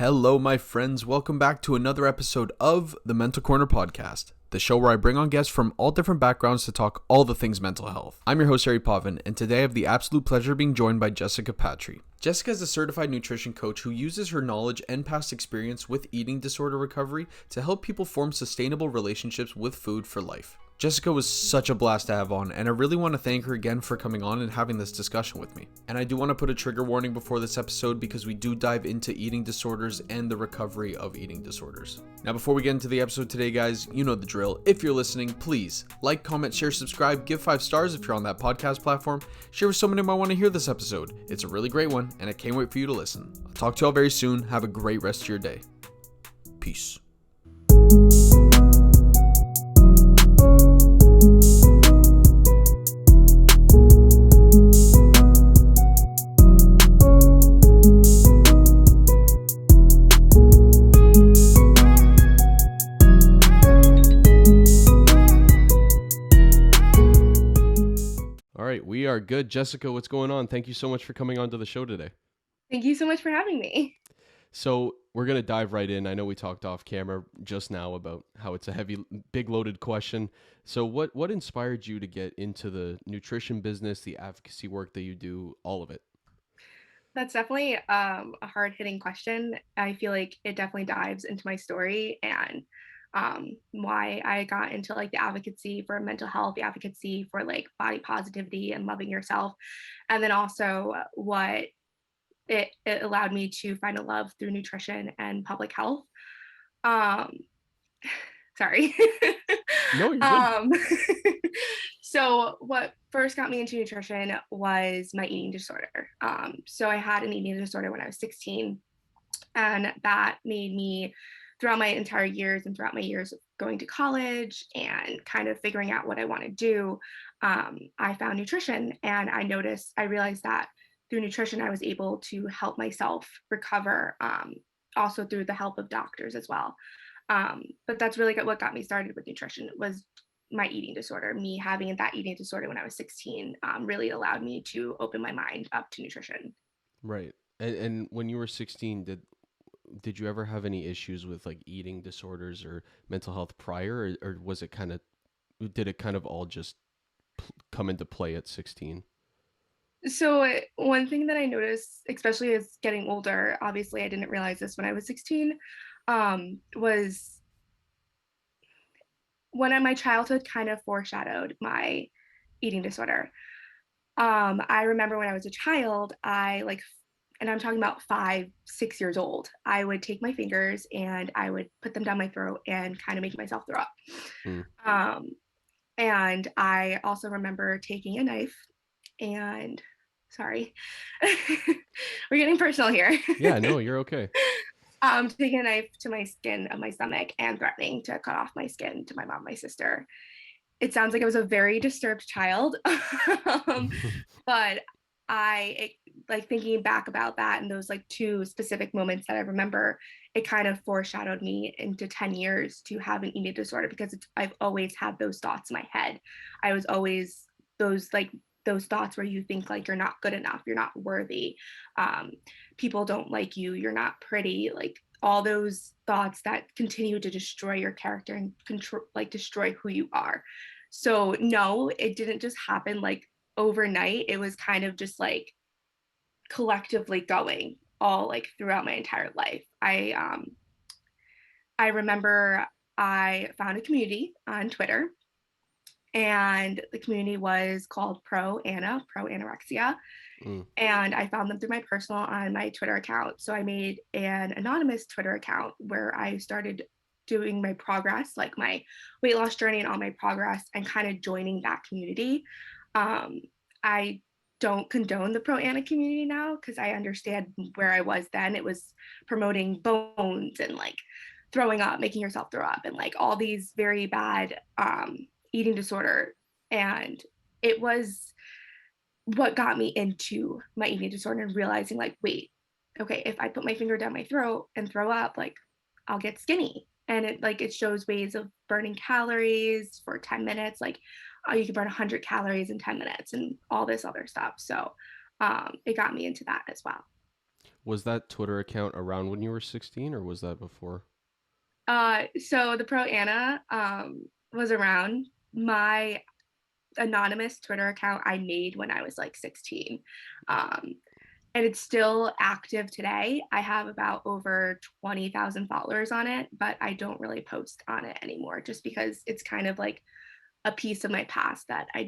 Hello, my friends. Welcome back to another episode of the Mental Corner podcast, the show where I bring on guests from all different backgrounds to talk all the things mental health. I'm your host, Harry Potvin, and today I have the absolute pleasure of being joined by Jessica Patrie. Jessica is a certified nutrition coach who uses her knowledge and past experience with eating disorder recovery to help people form sustainable relationships with food for life. Jessica was such a blast to have on, and I really want to thank her again for coming on and having this discussion with me. And I do want to put a trigger warning before this episode because we do dive into eating disorders and the recovery of eating disorders. Now, before we get into the episode today, guys, you know the drill. If you're listening, please like, comment, share, subscribe, give 5 stars if you're on that podcast platform. Share with someone who might want to hear this episode. It's a really great one, and I can't wait for you to listen. I'll talk to y'all very soon. Have a great rest of your day. Peace. We are good. Jessica, what's going on? Thank you so much for coming on to the show today. Thank you so much for having me. So we're going to dive right in. I know we talked off camera just now about how it's a heavy, big loaded question. So what inspired you to get into the nutrition business, the advocacy work that you do, all of it? That's definitely a hard-hitting question. I feel like it definitely dives into my story and why I got into like the advocacy for mental health, the advocacy for like body positivity and loving yourself, and then also what it allowed me to find a love through nutrition and public health. Um, Sorry. No, you're good. So what first got me into nutrition was my eating disorder. So I had an eating disorder when I was 16, and that made me, throughout my entire years and throughout my years of going to college and kind of figuring out what I want to do, I found nutrition, and I realized that through nutrition, I was able to help myself recover, also through the help of doctors as well. But that's really what got me started with nutrition was my eating disorder. Me having that eating disorder when I was 16 really allowed me to open my mind up to nutrition. Right. And when you were 16, did you ever have any issues with like eating disorders or mental health prior, or was it did it kind of all just come into play at 16? So one thing that I noticed, especially as getting older, obviously I didn't realize this when I was 16, was when my childhood kind of foreshadowed my eating disorder. I remember when I was a child, and I'm talking about 5, 6 years old, I would take my fingers and I would put them down my throat and kind of make myself throw up. Mm. And I also remember taking a knife and, sorry, we're getting personal here. Yeah, no, you're okay. Taking a knife to my skin of my stomach and threatening to cut off my skin to my mom, my sister. It sounds like I was a very disturbed child. But like thinking back about that and those like 2 specific moments that I remember, it kind of foreshadowed me into 10 years to have an eating disorder because I've always had those thoughts in my head. I was always those thoughts where you think like you're not good enough, you're not worthy, people don't like you, you're not pretty, like all those thoughts that continue to destroy your character and control, like destroy who you are. So no, it didn't just happen like overnight. It was kind of just like collectively going all like throughout my entire life. I remember I found a community on Twitter, and the community was called Pro Anorexia. Mm. And I found them through my personal on my Twitter account. So I made an anonymous Twitter account where I started doing my progress, like my weight loss journey and all my progress, and kind of joining that community. I don't condone the pro Anna community now because I understand where I was then. It was promoting bones and like throwing up, making yourself throw up, and like all these very bad eating disorder. And it was what got me into my eating disorder and realizing like, wait, okay, if I put my finger down my throat and throw up, like I'll get skinny. And it shows ways of burning calories for 10 minutes. Like you can burn 100 calories in 10 minutes and all this other stuff. So it got me into that as well. Was that Twitter account around when you were 16 or was that before? So the Pro Anna was around. My anonymous Twitter account I made when I was like 16. Um, and it's still active today. I have about over 20,000 followers on it, but I don't really post on it anymore just because it's kind of like a piece of my past that I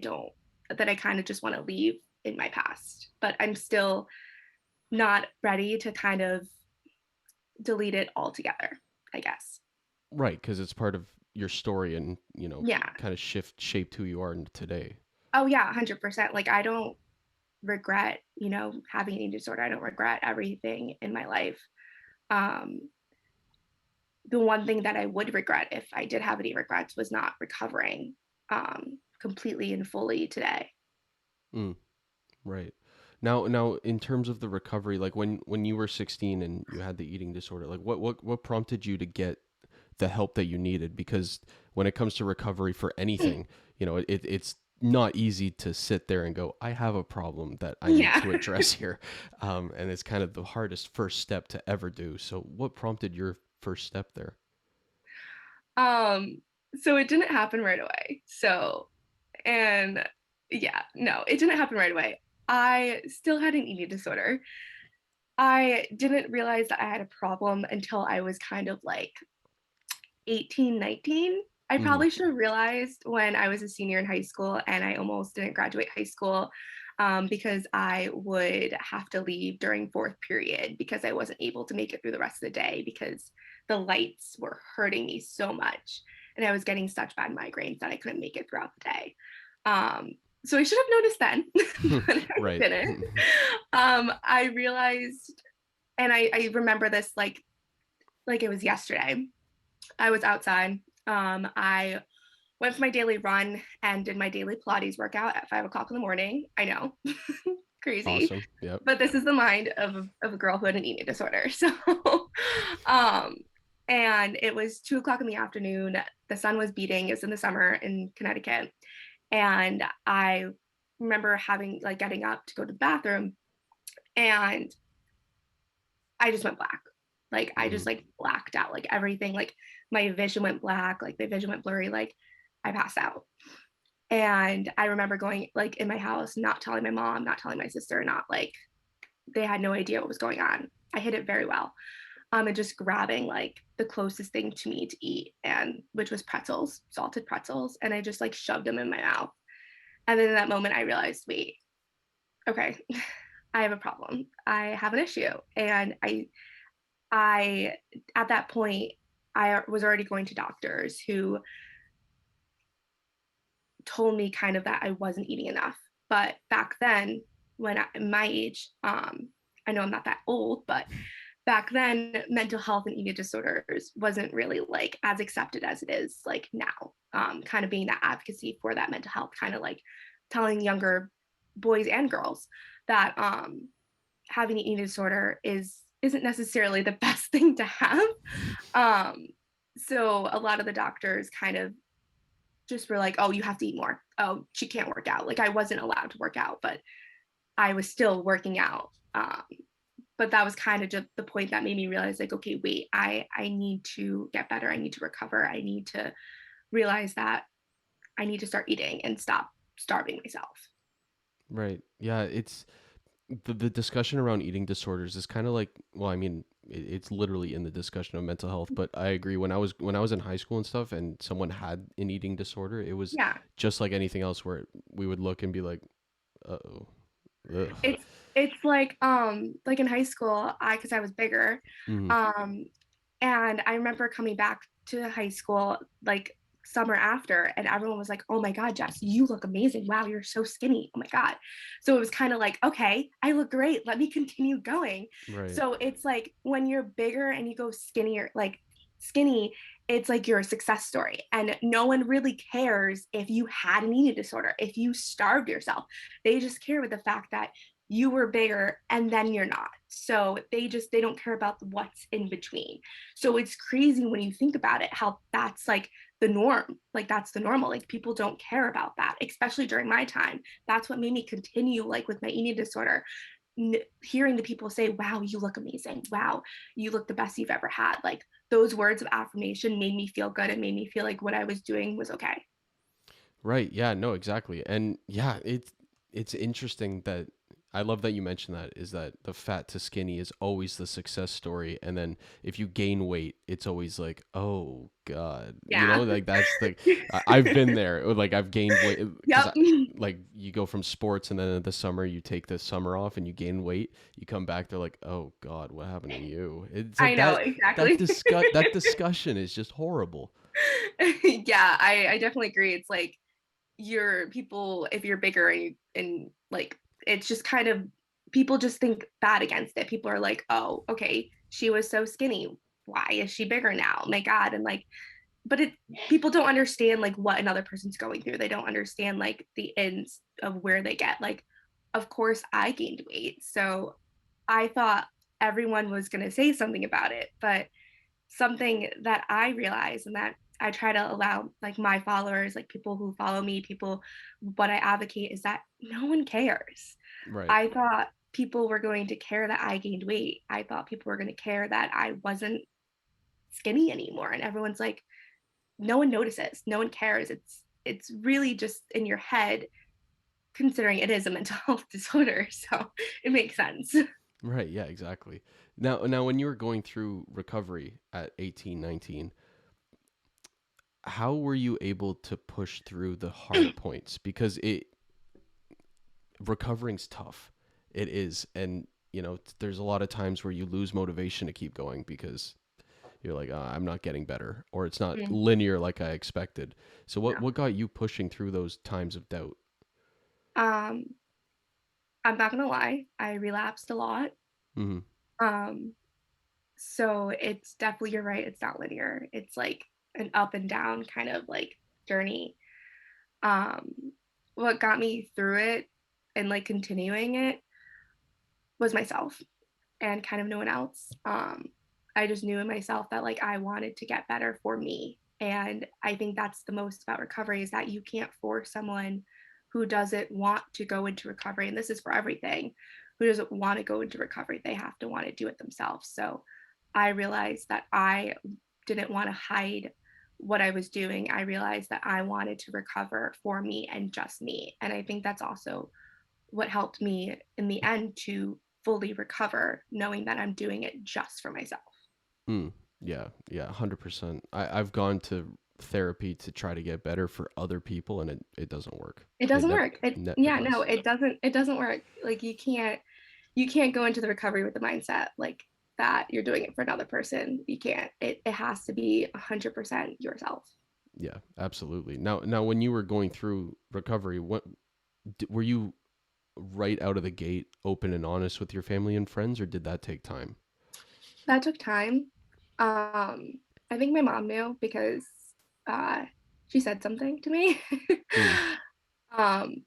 kind of just want to leave in my past. But I'm still not ready to kind of delete it altogether, I guess. Right, because it's part of your story and, Yeah. kind of shaped who you are today. Oh, yeah, 100%. Like, I don't regret, having an eating disorder. I don't regret everything in my life. Um, the one thing that I would regret if I did have any regrets was not recovering completely and fully today. Mm, right. Now, in terms of the recovery, like when you were 16 and you had the eating disorder, like what prompted you to get the help that you needed? Because when it comes to recovery for anything, it's not easy to sit there and go, I have a problem that I need Yeah. to address here. And it's kind of the hardest first step to ever do. So what prompted your first step there? um, so it didn't happen right away. And yeah, no, it didn't happen right away. I still had an eating disorder. I didn't realize that I had a problem until I was kind of like 18, 19. I Hmm. probably should have realized when I was a senior in high school and I almost didn't graduate high school because I would have to leave during fourth period because I wasn't able to make it through the rest of the day because the lights were hurting me so much. And I was getting such bad migraines that I couldn't make it throughout the day. Um, so I should have noticed then, but I Right. didn't. I realized, and I remember this like it was yesterday. I was outside. I went for my daily run and did my daily Pilates workout at 5 o'clock in the morning. I know, crazy, Awesome. Yep. but this is the mind of a girl who had an eating disorder. So, um, and it was 2 o'clock in the afternoon. The sun was beating. It was in the summer in Connecticut, and I remember having like getting up to go to the bathroom, and I just went black. Like I Hmm. just like blacked out. Like everything, like my vision went black, like my vision went blurry, like I passed out. And I remember going like in my house, not telling my mom, not telling my sister, not like they had no idea what was going on. I hid it very well. And just grabbing like the closest thing to me to eat, and which was pretzels, salted pretzels, and I just like shoved them in my mouth. And then in that moment, I realized, wait, okay, I have a problem. I have an issue, and I at that point I was already going to doctors who told me kind of that I wasn't eating enough. But back then, my age, I know I'm not that old, but back then, mental health and eating disorders wasn't really like as accepted as it is like now. Kind of being that advocacy for that mental health, kind of like telling younger boys and girls that having an eating disorder isn't necessarily the best thing to have. Um, so a lot of the doctors kind of just were like, oh, you have to eat more. Oh, she can't work out. Like I wasn't allowed to work out, but I was still working out. But that was kind of just the point that made me realize like, okay, wait, I need to get better. I need to recover. I need to realize that I need to start eating and stop starving myself. Right. Yeah. It's the discussion around eating disorders is kind of like, well, I mean, it's literally in the discussion of mental health. But I agree. When I was in high school and stuff, and someone had an eating disorder, it was Yeah. just like anything else, where we would look and be like, oh, ugh. It's like in high school, I because I was bigger. Hmm. Um and I remember coming back to high school like summer after, and everyone was like, oh my God, Jess, you look amazing. Wow, you're so skinny. Oh my God. So it was kind of like, okay, I look great. Let me continue going. Right. So it's like when you're bigger and you go skinnier, like skinny, it's like you're a success story. And no one really cares if you had an eating disorder, if you starved yourself. They just care with the fact that you were bigger and then you're not. So they don't care about what's in between. So it's crazy when you think about it, how that's like the norm. Like that's the normal. Like people don't care about that, especially during my time. That's what made me continue like with my eating disorder. hearing the people say, wow, you look amazing, wow, you look the best you've ever had, like those words of affirmation made me feel good and made me feel like what I was doing was okay. Right. Yeah, no, exactly. And yeah, it's interesting that I love that you mentioned that, is that the fat to skinny is always the success story, and then if you gain weight, it's always like, "Oh God." You Yeah. know, like that's the I've been there. Like I've gained weight cuz Yep. like you go from sports and then in the summer you take the summer off and you gain weight, you come back, they're like, "Oh God, what happened to you?" It's I like know that exactly. discussion is just horrible. Yeah, I definitely agree. It's like you're people if you're bigger and like it's just kind of people just think bad against it. People are like, oh, okay, she was so skinny. Why is she bigger now? My God. And like, but it people don't understand like what another person's going through. They don't understand like the ends of where they get. Like, of course I gained weight. So I thought everyone was gonna say something about it, but something that I realize and that I try to allow like my followers, like people who follow me, people what I advocate is that no one cares. Right. I thought people were going to care that I gained weight. I thought people were going to care that I wasn't skinny anymore. And everyone's like, no one notices. No one cares. It's really just in your head, considering it is a mental health disorder. So it makes sense. Right, yeah, exactly. Now when you were going through recovery at 18, 19, how were you able to push through the hard points? Because it recovering's tough. It is. And there's a lot of times where you lose motivation to keep going because you're like, I'm not getting better, or it's not Mm, linear like I expected. So what no. what got you pushing through those times of doubt? Um, I'm not gonna lie, I relapsed a lot. Mhm. Um, so it's definitely you're right, it's not linear. It's like an up and down kind of like journey. Um, what got me through it and like continuing it was myself and kind of no one else. I just knew in myself that like I wanted to get better for me. And I think that's the most about recovery is that you can't force someone who doesn't want to go into recovery. And this is for everything, who doesn't want to go into recovery. They have to want to do it themselves. So I realized that I didn't want to hide what I was doing. I realized that I wanted to recover for me and just me. And I think that's also what helped me in the end to fully recover, knowing that I'm doing it just for myself. Mm. Yeah, yeah, 100%. I've gone to therapy to try to get better for other people, and it doesn't work. It It doesn't never work. It never yeah, no, does. it doesn't work. Like you can't go into the recovery with the mindset like that you're doing it for another person. You can't. It has to be 100% yourself. Yeah, absolutely. Now when you were going through recovery, were you right out of the gate open and honest with your family and friends, or did that take time? That took time. I think my mom knew because uh she said something to me. Mm. um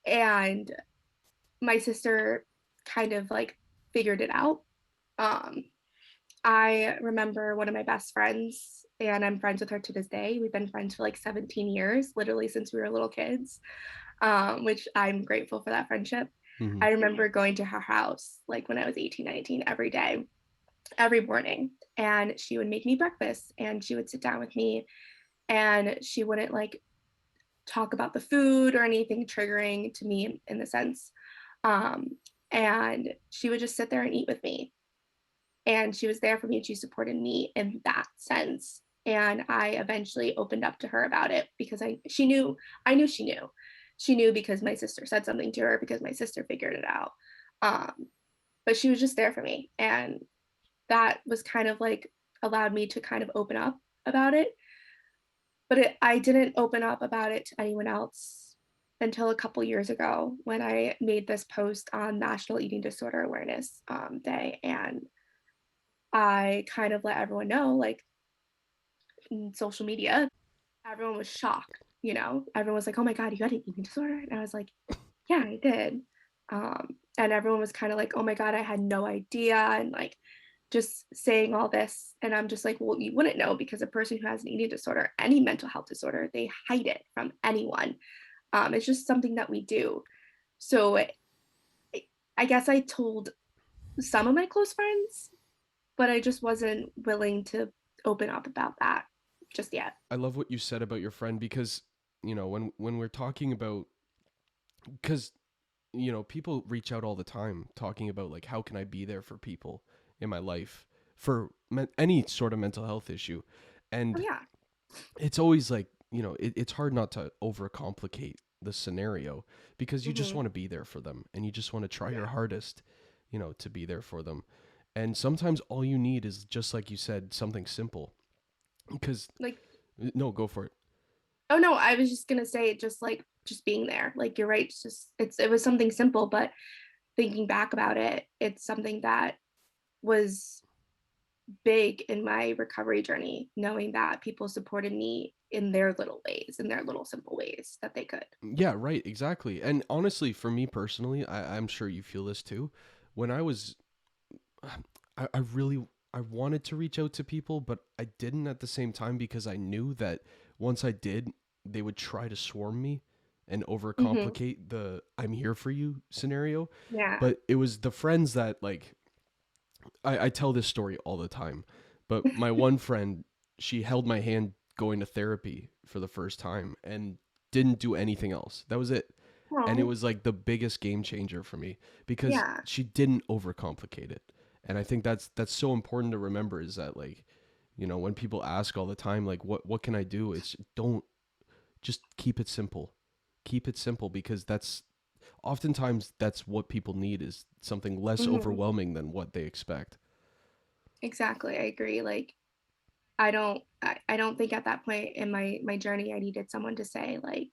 and my sister kind of like figured it out. Um, I remember one of my best friends, and I'm friends with her to this day. We've been friends for like 17 years, literally since we were little kids, which I'm grateful for that friendship. Hmm. I remember going to her house like when I was 18, 19 every day, every morning, and she would make me breakfast and she would sit down with me and she wouldn't like talk about the food or anything triggering to me in the sense. Um, and she would just sit there and eat with me. And she was there for me and she supported me in that sense. And I eventually opened up to her about it because I knew she knew. She knew because my sister said something to her because my sister figured it out. Um, but she was just there for me. And that was kind of like allowed me to kind of open up about it, but I didn't open up about it to anyone else until a couple years ago when I made this post on National Eating Disorder Awareness Day, and I kind of let everyone know, like in social media, everyone was shocked. Everyone was like, "Oh my God, you got an eating disorder?" And I was like, "Yeah, I did." And everyone was kind of like, "Oh my God, I had no idea," and like just saying all this. And I'm just like, well, you wouldn't know because a person who has an eating disorder, any mental health disorder, they hide it from anyone. It's just something that we do. So I guess I told some of my close friends, but I just wasn't willing to open up about that just yet. I love what you said about your friend because, when we're talking about, because, people reach out all the time talking about like, how can I be there for people in my life for any sort of mental health issue. Oh And yeah. it's always like, it's hard not to overcomplicate the scenario because you just Hmm. want to be there for them and you just want to try your Yeah. hardest, to be there for them. And sometimes all you need is just like you said, something simple. Because Like, no, go for it. oh no, I was just gonna say just being there. Like you're right. It was something simple, but thinking back about it, it's something that was big in my recovery journey, knowing that people supported me in their little ways, in their little simple ways that they could. Yeah, right, exactly. And honestly, for me personally, I'm sure you feel this too. When I was, I really, I wanted to reach out to people, but I didn't at the same time because I knew that once I did, they would try to swarm me and Hmm. overcomplicate the "I'm here for you" scenario. Yeah. But it was the friends that like I tell this story all the time, but my one friend, she held my hand going to therapy for the first time and didn't do anything else. That was it. And it Oh, was like the biggest game changer for me because yeah. she didn't overcomplicate it. And I think that's so important to remember is that like, when people ask all the time like what can I do? It's don't just keep it simple. Keep it simple because that's oftentimes that's what people need is something less Hmm. overwhelming than what they expect. Exactly. I agree. Like I don't think at that point in my journey I needed someone to say like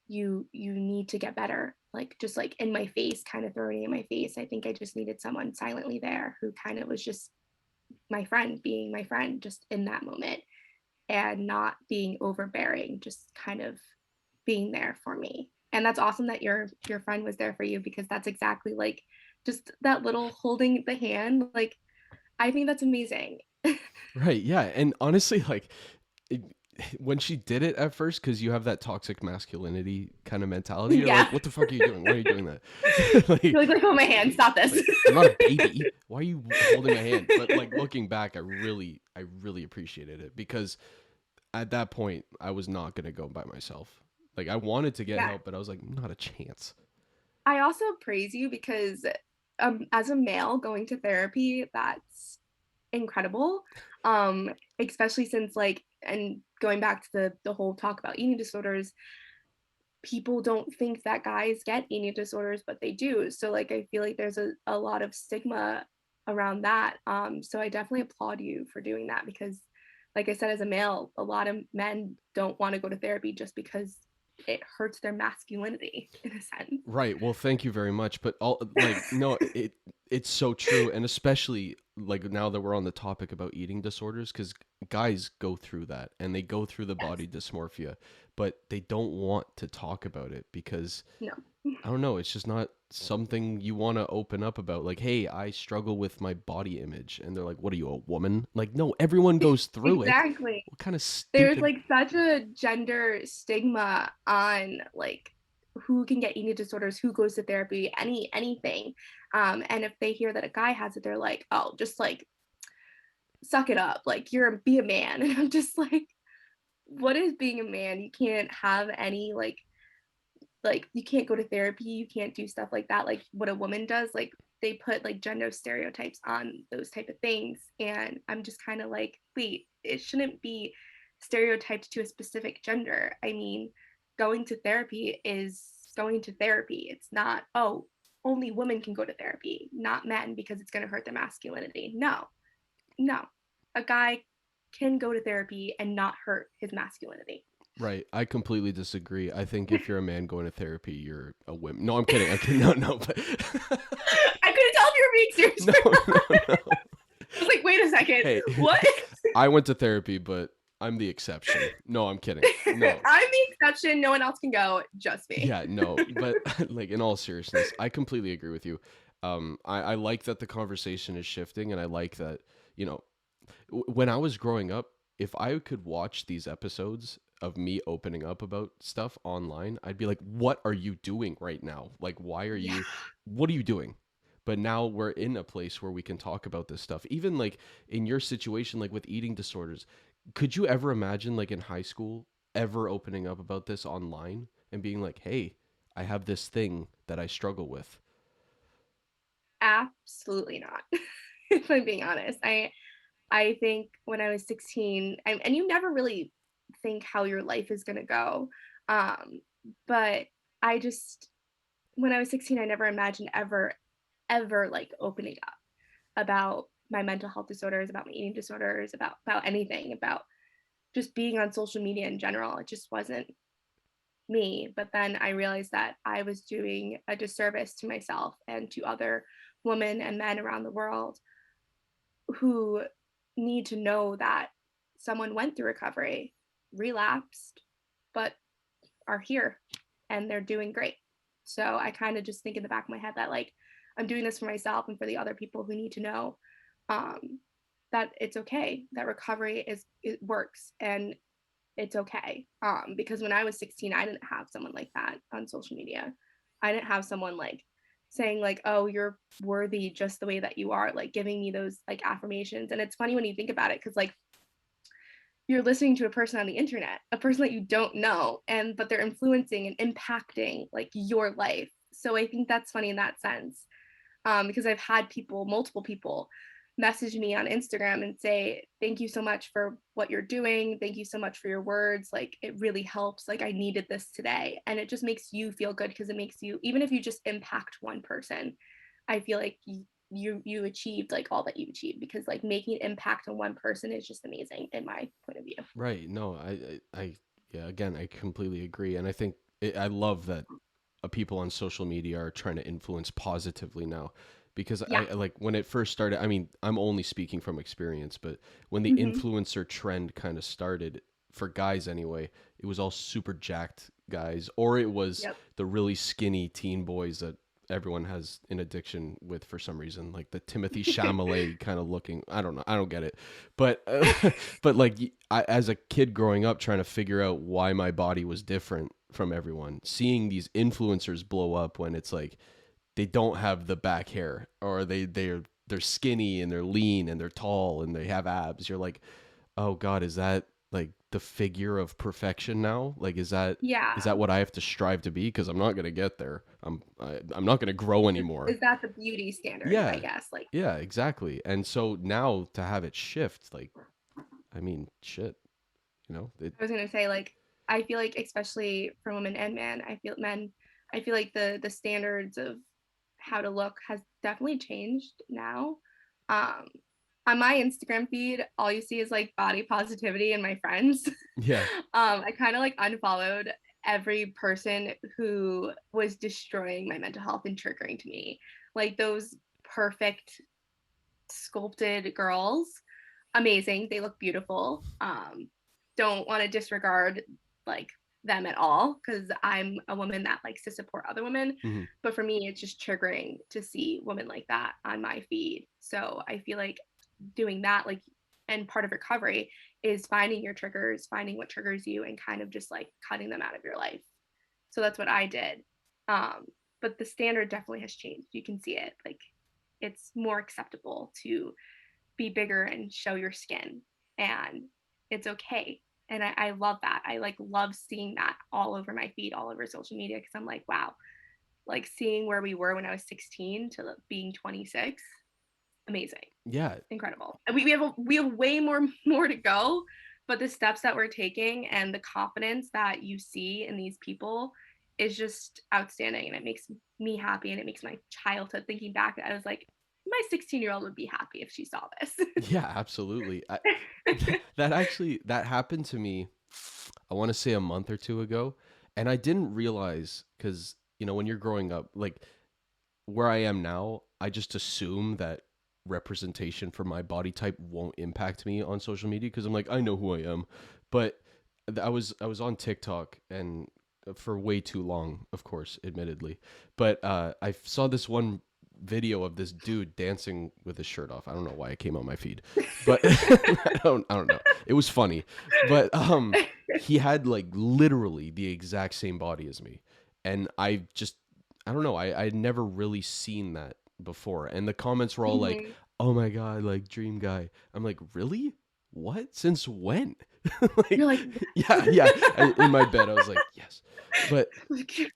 you need to get better. Like just like in my face, kind of throwing it in my face. I think I just needed someone silently there who kind of was just my friend, being my friend just in that moment and not being overbearing, just kind of being there for me. And that's awesome that your friend was there for you because that's exactly like just that little holding the hand. Like I think that's amazing. Right. Yeah. And honestly, like it, when she did it at first, because you have that toxic masculinity kind of mentality, you're Yeah. like, "What the fuck are you doing? Why are you doing that?" You're like, let go of my hand. Stop this. like I'm not a baby. Why are you holding my hand? But like looking back, I really appreciated it because at that point, I was not gonna go by myself. Like I wanted to get Yeah. help, but I was like, not a chance. I also praise you because as a male going to therapy, that's incredible. Um, Especially since like and going back to the whole talk about eating disorders, people don't think that guys get eating disorders, but they do. So like I feel like there's a lot of stigma around that. So I definitely applaud you for doing that because like I said, as a male, a lot of men don't want to go to therapy just because it hurts their masculinity in a Right. Well, thank you very much. But all like no, it's so true, and especially like now that we're on the topic about eating disorders, because guys go through that and they go through the Yes. body dysmorphia, but they don't want to talk about it because No. I don't know, it's just not something you want to open up about. Like, hey, I struggle with my body image, and they're like, "What are you, a woman?" Like, no, everyone goes through it. Exactly. What kind of There's stupid? like such a gender stigma on like who can get eating disorders, who goes to therapy, anything. And if they hear that a guy has it, they're like, oh, just like suck it up, like you're be a man. And I'm just like, what is being a man? You can't have any like you can't go to therapy, you can't do stuff like that, like what a woman does. Like they put like gender stereotypes on those type of things, and I'm just kind of like, wait, it shouldn't be stereotyped to a specific gender. I mean, going to therapy is going to therapy. It's not, oh, only women can go to therapy, not men, because it's going to hurt their masculinity. No, no, a guy can go to therapy and not hurt his masculinity. Right. I completely disagree. I think if you're a man going to therapy, you're a woman. No, I'm kidding. I'm kidding. No, no, but I couldn't tell if you were being serious no, or no, not. no. I was like, wait a second, Hey, what? I went to therapy, but I'm the exception. No, I'm kidding. No. I'm the exception. No one else can go, just me. Yeah, no. But like in all seriousness, I completely agree with you. I like that the conversation is shifting, and I like that, you know, when I was growing up, if I could watch these episodes of me opening up about stuff online, I'd be like, what are you doing right now? Like, Yeah. what are you doing? But now we're in a place where we can talk about this stuff. Even like in your situation, like with eating disorders, could you ever imagine like in high school ever opening up about this online and being like, hey, I have this thing that I struggle with? Absolutely not. If I'm being honest. I think when I was 16, and you never really think how your life is going to go. But I just, when I was 16, I never imagined ever like opening up about my mental health disorders, about my eating disorders, about anything, about just being on social media in general. It just wasn't me. But then I realized that I was doing a disservice to myself and to other women and men around the world who need to know that someone went through recovery, relapsed, but are here and they're doing great. So I kind of just think in the back of my head that like I'm doing this for myself and for the other people who need to know um, that it's okay, that recovery it works and it's okay. Because when I was 16, I didn't have someone like that on social media. I didn't have someone like saying like, oh, you're worthy just the way that you are, like giving me those like affirmations. And it's funny when you think about it, because like you're listening to a person on the internet, a person that you don't know, and but they're influencing and impacting like your life. So I think that's funny in that sense, because I've had multiple people, message me on Instagram and say, thank you so much for what you're doing. Thank you so much for your words. Like, it really helps. Like, I needed this today. And it just makes you feel good because it makes you, even if you just impact one person, I feel like you achieved like all that you achieved, because like making an impact on one person is just amazing in my point of view. Right. No, yeah, again, I completely agree. And I think I love that people on social media are trying to influence positively now, because Yeah. like when it first started, I mean, I'm only speaking from experience, but when the Mm-hmm. influencer trend kind of started for guys anyway, it was all super jacked guys, or it was Yep. the really skinny teen boys that everyone has an addiction with for some reason, like the Timothy Chalamet kind of looking. I don't know, I don't get it, but but like as a kid growing up trying to figure out why my body was different from everyone, seeing these influencers blow up when it's like they don't have the back hair, or they're skinny and they're lean and they're tall and they have abs, you're like, oh god, is that like the figure of perfection now? Like, is Yeah. that what I have to strive to be? Because I'm not gonna get there. I'm not gonna grow anymore. Is that the beauty standard, I Yeah, guess? Like, yeah, exactly. And so now to have it shift, like, I mean, shit, it. I was gonna say, like, I feel like especially for women and men, I feel like the standards of how to look has definitely changed now. Um, on my Instagram feed, all you see is like body positivity and my friends. Yeah, I kind of like unfollowed every person who was destroying my mental health and triggering to me. Like those perfect sculpted girls, amazing. They look beautiful. Don't want to disregard like them at all, because I'm a woman that likes to support other women. hmm, But for me, it's just triggering to see women like that on my feed. So I feel like doing that, like, and part of recovery is finding your triggers, finding what triggers you, and kind of just like cutting them out of your life. So that's what I did. But the standard definitely has changed. You can see it. Like, it's more acceptable to be bigger and show your skin, and it's okay. And I love that. I like love seeing that all over my feed, all over social media, because I'm like, wow, like seeing where we were when I was 16 to being 26, amazing, yeah, incredible. And we have way more to go, but the steps that we're taking and the confidence that you see in these people is just outstanding, and it makes me happy, and it makes my childhood, thinking back, I was like, my 16-year-old would be happy if she saw this. yeah, absolutely. That happened to me, I want to say a month or two ago, and I didn't realize, because when you're growing up, like where I am now, I just assume that representation for my body type won't impact me on social media, because I'm like, I know who I am. But I was on TikTok, and for way too long, of course, admittedly. But I saw this one video of this dude dancing with his shirt off. I don't know why it came on my feed, but I don't know. It was funny, but he had like literally the exact same body as me. And I don't know, I'd never really seen that before. And the comments were all like, Mhm. oh my God, like dream guy. I'm like, really? What? Since when? You're Like, like, yeah. In my bed, I was like, yes. But "Yes."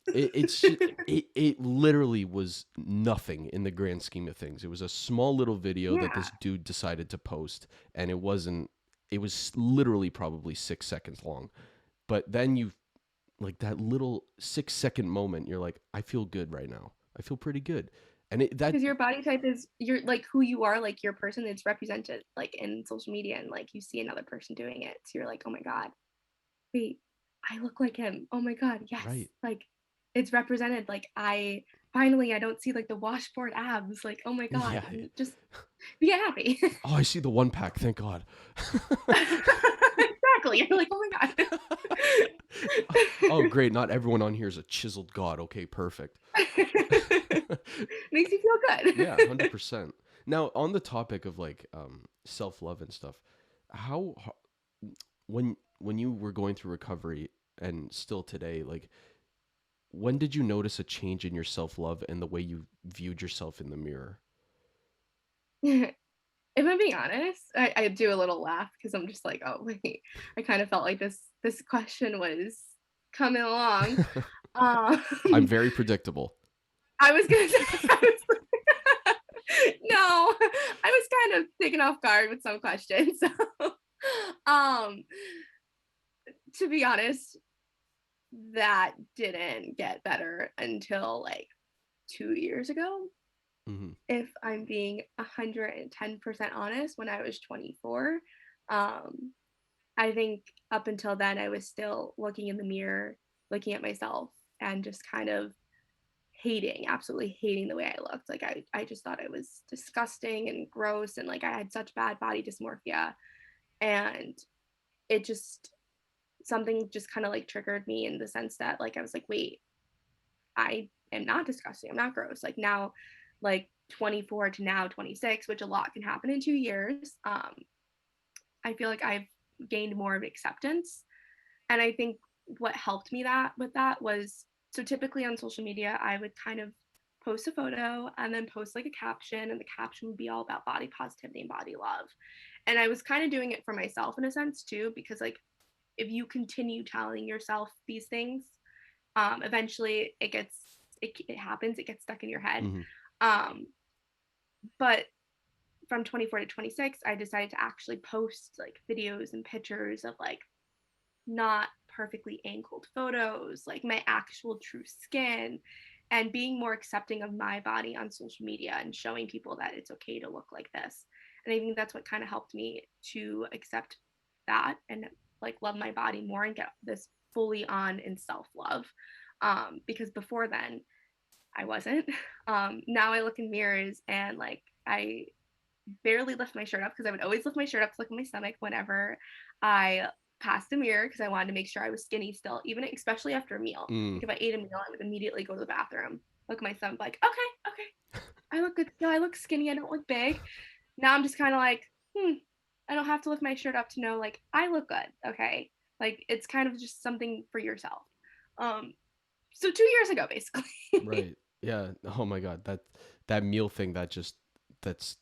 it literally was nothing in the grand scheme of things. It was a small little video that Yeah, this dude decided to post, and it was literally probably 6 seconds long. But then you, like, that little 6 second moment, you're like, I feel good right now. I feel pretty good. And that because your body type is your like who you are, like your person. It's represented like in social media, and like you see another person doing it, so you're like, oh my god, wait, I look like him. Oh my god, yes, right. like it's represented. Like I don't see like the washboard abs. Like oh my god, Yeah. just be happy. Oh, I see the one pack. Thank God. Exactly. You're like, oh my god. Oh, great. Not everyone on here is a chiseled god. Okay, perfect. Makes you feel Yeah, good. 100%. Now, on the topic of like self-love and stuff, how when you were going through recovery and still today, like when did you notice a change in your self-love and the way you viewed yourself in the mirror? If I'm being honest, I do a little laugh because I'm just like, oh wait, I kind of felt like this question was coming along. Um, I'm very predictable. I was gonna say, no, I was kind of taken off guard with some questions. So, um, to be honest, that didn't get better until like 2 years ago. Hmm. If I'm being 110% honest, when I was 24, um, I think up until then, I was still looking in the mirror, looking at myself, and just kind of absolutely hating the way I looked. Like I just thought I was disgusting and gross, and like I had such bad body dysmorphia. And it just, something just kind of like triggered me in the sense that like I was like, wait, I am not disgusting. I'm not gross. Like now, like 24 to now 26, which a lot can happen in 2 years. I feel like I've gained more of acceptance. And I think what helped me that was, so typically on social media, I would kind of post a photo and then post like a caption, and the caption would be all about body positivity and body love. And I was kind of doing it for myself in a sense too, because like if you continue telling yourself these things, eventually it happens, it gets stuck in your head. Hmm. um, but from 24 to 26, I decided to actually post like videos and pictures of like not perfectly angled photos, like my actual true skin, and being more accepting of my body on social media and showing people that it's okay to look like this. And I think that's what kind of helped me to accept that and like love my body more and get this fully on in self love. Because before then, I wasn't. Now I look in mirrors and like I barely lift my shirt up because I would always lift my shirt up to look at my stomach whenever I passed a mirror because I wanted to make sure I was skinny still, even especially after a meal. Mm. Like if I ate a meal, I would immediately go to the bathroom, look at my stomach, like, okay, I look good. No, I look skinny. I don't look big. Now I'm just kind of like, I don't have to lift my shirt up to know like I look good. Okay. Like it's kind of just something for yourself. Um, so 2 years ago, basically. Right. Yeah. Oh my God. That meal thing, that's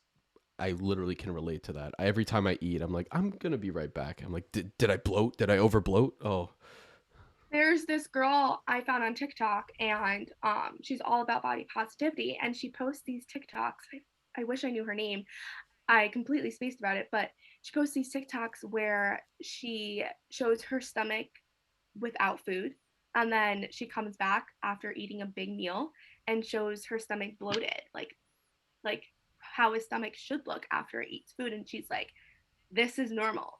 I literally can relate to that. Every time I eat, I'm like, I'm gonna be right back. I'm like, did I bloat? Did I over bloat? Oh. There's this girl I found on TikTok, and she's all about body positivity, and she posts these TikToks. I wish I knew her name. I completely spaced about it, but she posts these TikToks where she shows her stomach without food, and then she comes back after eating a big meal and shows her stomach bloated, like how a stomach should look after it eats food, and she's like, "This is normal.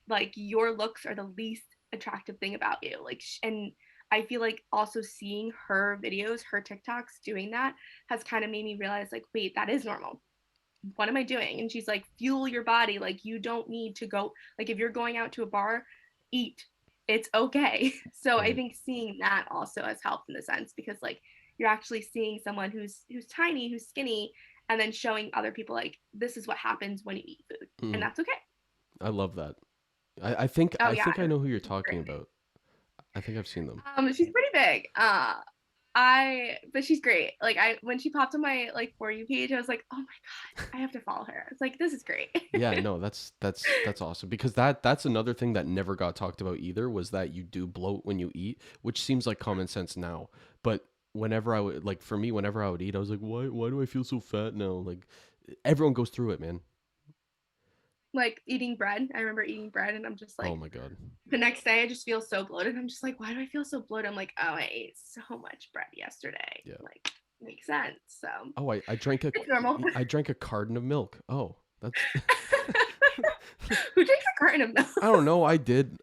Like your looks are the least attractive thing about you." Like and I feel like also seeing her videos, her TikToks doing that has kind of made me realize like, wait, that is normal. What am I doing? And she's like, fuel your body. Like you don't need to go, like if you're going out to a bar, eat. It's okay. So I Right. think seeing that also has helped in the sense because like you're actually seeing someone who's tiny, who's skinny, and then showing other people like this is what happens when you eat food. And Mm. that's okay. I love that. Oh I yeah, think I know who you're she's talking great. about. I think I've seen them. She's pretty big. But she's great. Like when she popped on my like For You page, I was like, oh my god, I have to follow her. It's like this is great. Yeah, no, that's awesome because that's another thing that never got talked about either was that you do bloat when you eat, which seems like common sense now. But whenever I would like for me, whenever I would eat, I was like, why do I feel so fat now? Like everyone goes through it, man. Like eating bread. I remember eating bread, and I'm just Oh like, my god. the next day I just feel so bloated. I'm just like, why do I feel so bloated? I'm like, oh, I ate so much bread yesterday. Yeah. Like, makes sense. So Oh, it's normal. I drank a carton of milk. Oh, that's Who drinks a carton of milk? I don't know. I did.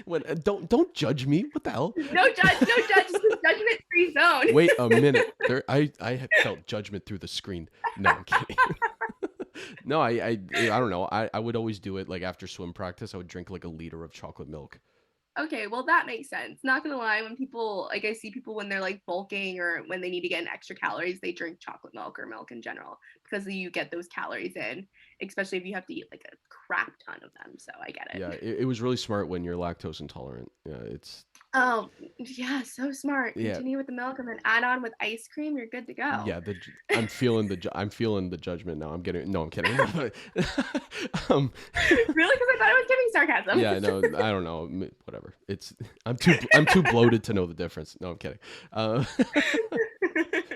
When don't judge me. What the hell? No judge, no judge. This is judgment free zone. Wait a minute. There, I had felt judgment through the screen. No, I'm kidding. No, I don't know. I would always do it like after swim practice. I would drink like a liter of chocolate milk. Okay, well that makes sense. Not gonna lie, when people like I see people when they're like bulking or when they need to get in extra calories, they drink chocolate milk or milk in general because you get those calories in, especially if you have to eat like a crap ton of them. So I get Yeah, it. it was really smart when you're lactose intolerant. Yeah, it's Oh yeah, so smart. yeah, Continue with the milk and then add on with ice cream. You're good to go. yeah. I'm feeling the judgment now. I'm getting no, I'm kidding. Really? Because I thought I was giving Yeah, sarcasm. no, I don't know. Whatever. It's I'm too bloated to know the difference. No, I'm kidding. Uh,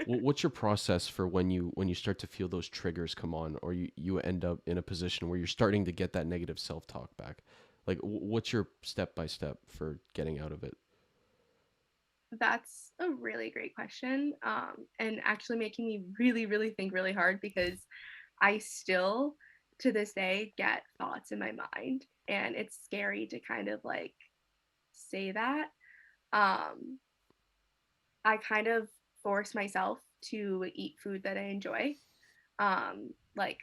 what's your process for when you start to feel those triggers come on, or you end up in a position where you're starting to get that negative self talk back? Like, what's your step by step for getting out of it? That's a really great question. And actually making me really, really think really hard because I still to this day get thoughts in my mind and it's scary to kind of like say that. Um, I kind of force myself to eat food that I enjoy. Like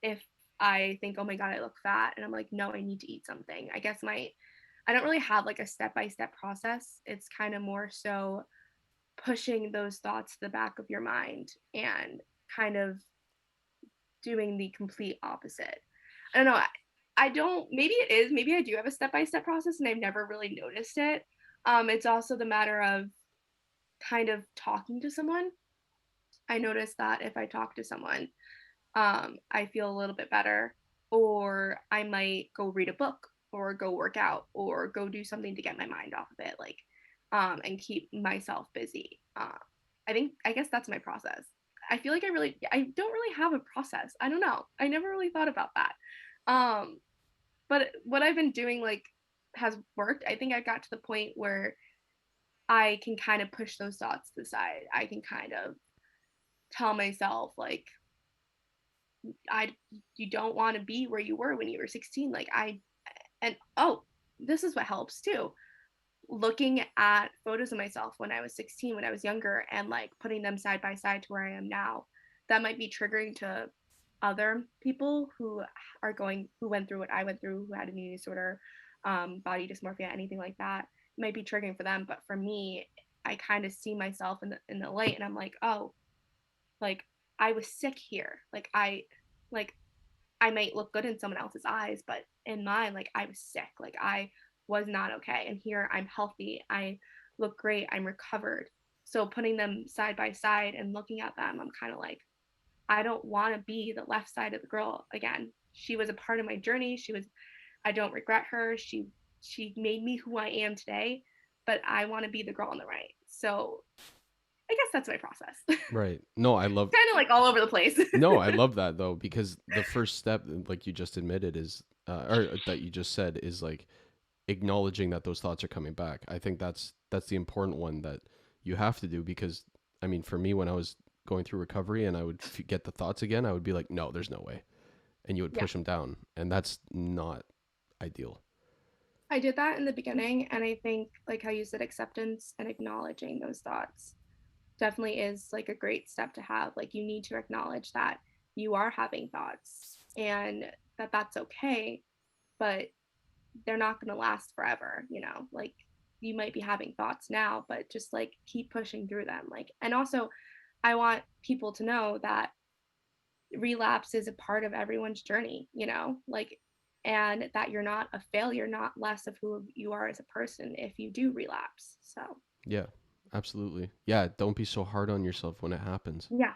if I think, oh my God, I look fat, and I'm like, no, I need to eat something. I don't really have like a step by step process. It's kind of more so pushing those thoughts to the back of your mind and kind of doing the complete opposite. I don't know. I don't, maybe it is, maybe I do have a step by step process and I've never really noticed it. It's also the matter of kind of talking to someone. I notice that if I talk to someone, I feel a little bit better, or I might go read a book or go work out or go do something to get my mind off of it, like, and keep myself busy. I guess that's my process. I feel like I don't really have a process. I don't know. I never really thought about that. Um, but what I've been doing like has worked. I think I got to the point where I can kind of push those thoughts to the side. I can kind of tell myself like I you don't want to be where you were when you were 16. Like and oh, this is what helps too. Looking at photos of myself when I was 16, when I was younger, and like putting them side by side to where I am now, that might be triggering to other people who went through what I went through, who had an eating disorder, body dysmorphia, anything like that. It might be triggering for them, but for me, I kind of see myself in the light, and I'm like, oh, like I was sick here. Like I might look good in someone else's eyes, but in mine, like I was sick. Like I was not okay. And here I'm healthy. I look great. I'm recovered. So putting them side by side and looking at them, I'm kind of like, I don't want to be the left side of the girl again. She was a part of my journey. I don't regret her. She made me who I am today, but I want to be the girl on the right. So I guess that's my process. Right. No, I love Kind of like all over the place. no, I love that though because the first step, like you just admitted, is or that you just said is like acknowledging that those thoughts are coming back. I think that's the important one that you have to do because I mean, for me, when I was going through recovery and I would get the thoughts again, I would be like, no, there's no way, and you would Yeah. push them down, and that's not ideal. I did that in the beginning, and I think like how you said, acceptance and acknowledging those thoughts definitely is like a great step to have. Like you need to acknowledge that you are having thoughts and that that's okay, but they're not going to last forever, you know? Like you might be having thoughts now, but just like keep pushing through them. Like and also I want people to know that relapse is a part of everyone's journey, you know? Like and that you're not a failure, not less of who you are as a person if you do relapse. So Yeah, absolutely. Yeah, don't be so hard on yourself when it happens. yeah,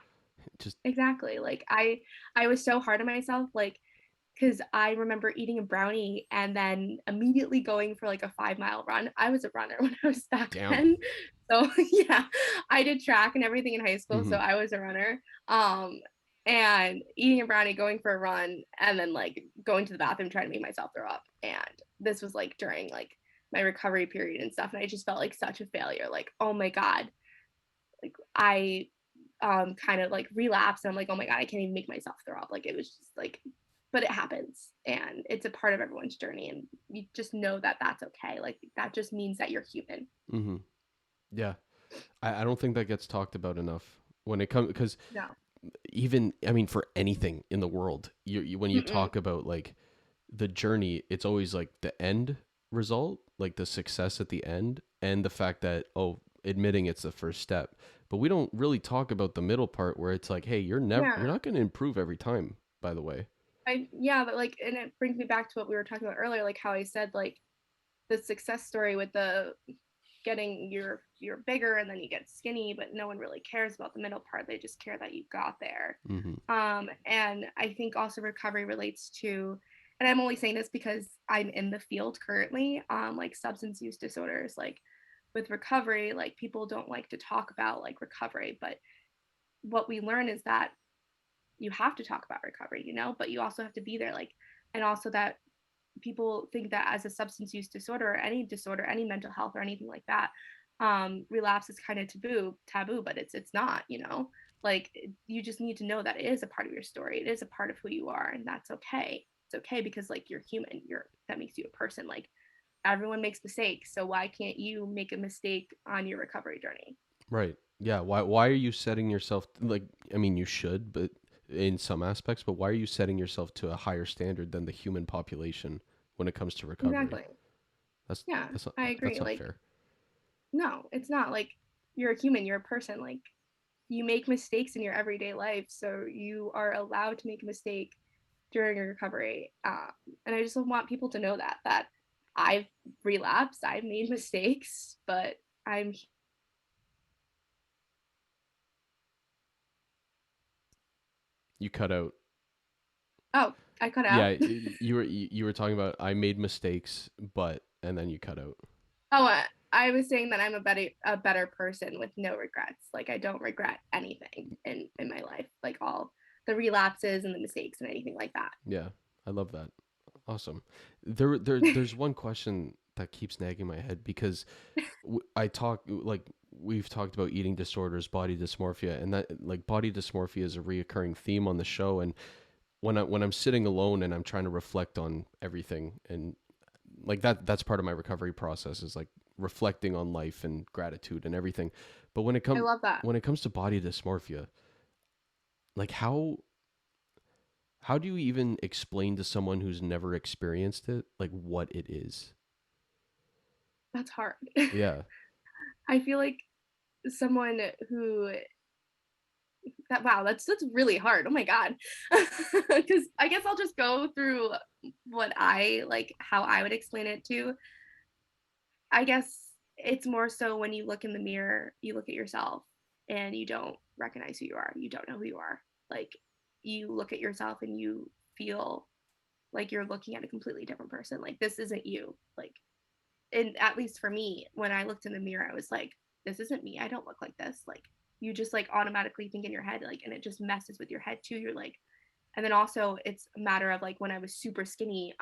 Just exactly. Like I was so hard on myself, like because I remember eating a brownie and then immediately going for like a 5 mile run. I was a runner when I was back damn. then. So yeah, I did track and everything in high school. So Mhm. I was a runner. And eating a brownie, going for a run, and then like going to the bathroom trying to make myself throw up. And this was like during like my recovery period and stuff. And I just felt like such a failure. Like, oh my God, like I kind of like relapsed and I'm like, oh my God, I can't even make myself throw up. Like it was just like, but it happens and it's a part of everyone's journey, and you just know that that's okay. Like that just means that you're human. Mhm. Yeah. I don't think that gets talked about enough when it comes, because No. even, I mean, for anything in the world, when you Mm-mm. talk about like the journey, it's always like the end result, like the success at the end, and the fact that, oh, admitting it's the first step. But we don't really talk about the middle part where it's like, hey, you're Yeah. not going to improve every time, by the way. Yeah, but like, and it brings me back to what we were talking about earlier, like how I said like the success story with the getting you're bigger and then you get skinny, but no one really cares about the middle part. They just care that you got there. Mhm. And I think also recovery relates to, and I'm only saying this because I'm in the field currently, like substance use disorders. Like with recovery, like people don't like to talk about like recovery, but what we learn is that you have to talk about recovery, but you also have to be there. Like, and also that people think that as a substance use disorder or any disorder, any mental health or anything like that, relapse is kind of taboo, but it's not. Like you just need to know that it is a part of your story. It is a part of who you are, and that's okay. It's okay because like you're human. That makes you a person. Like everyone makes mistakes, so why can't you make a mistake on your recovery journey? Right. Yeah. Why are you setting yourself, like, I mean, you should, but in some aspects, but why are you setting yourself to a higher standard than the human population when it comes to recovery? Exactly. That's Yeah, that's not, I that's agree. not Like fair. no, it's not. Like you're a human. You're a person. Like you make mistakes in your everyday life, so you are allowed to make a mistake during your recovery. And I just want people to know that I've relapsed, I've made mistakes, but I'm You cut out. oh, I cut Yeah, out. you were talking about I made mistakes, but, and then you cut out. Oh, I was saying that I'm a better person with no regrets. Like I don't regret anything in my life, like all the relapses and the mistakes and anything like that. Yeah, I love that. Awesome. There's one question that keeps nagging my head because I talk, like, we've talked about eating disorders, body dysmorphia, and that, like, body dysmorphia is a reoccurring theme on the show. And when I'm sitting alone and I'm trying to reflect on everything, and like that's part of my recovery process, is like reflecting on life and gratitude and everything. But I love that. when it comes to body dysmorphia, like how do you even explain to someone who's never experienced it, like, what it is? That's hard. Yeah. I feel like someone who that wow, that's really hard. Oh my God. Because I guess I'll just go through what I like, how I would explain it to. I guess it's more so when you look in the mirror, you look at yourself and you don't recognize who you are. You don't know who you are. Like you look at yourself and you feel like you're looking at a completely different person. Like this isn't you. Like, and at least for me, when I looked in the mirror, I was like, this isn't me. I don't look like this. Like you just like automatically think in your head, like, and it just messes with your head too. You're like, and then also it's a matter of like when I was super skinny,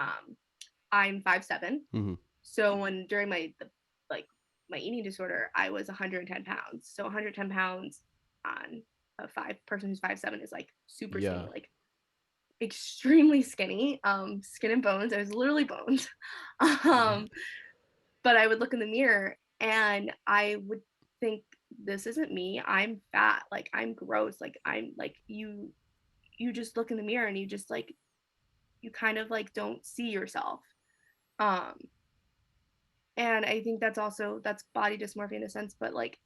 I'm 5'7". Hmm. So when during like my eating disorder, I was 110 pounds. So 110 pounds on a person who's 5'7" is like super Yeah. skinny, like extremely skinny, skin and bones. I was literally bones. um, but I would look in the mirror and I would think, this isn't me. I'm fat. Like I'm gross. Like I'm like you just look in the mirror and you just like you kind of like don't see yourself. Um, and I think that's body dysmorphia in a sense, but like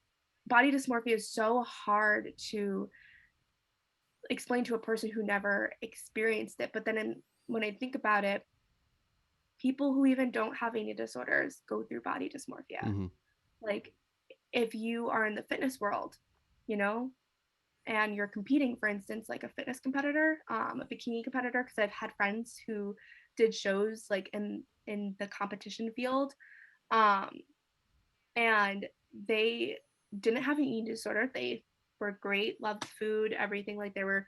body dysmorphia is so hard to explain to a person who never experienced it. But then when I think about it, people who even don't have eating disorders go through body dysmorphia. Mm-hmm. Like if you are in the fitness world, you know, and you're competing, for instance, like a fitness competitor, a bikini competitor, because I've had friends who did shows like in the competition field, um, and they didn't have an eating disorder. They were great, loved food, everything. Like they were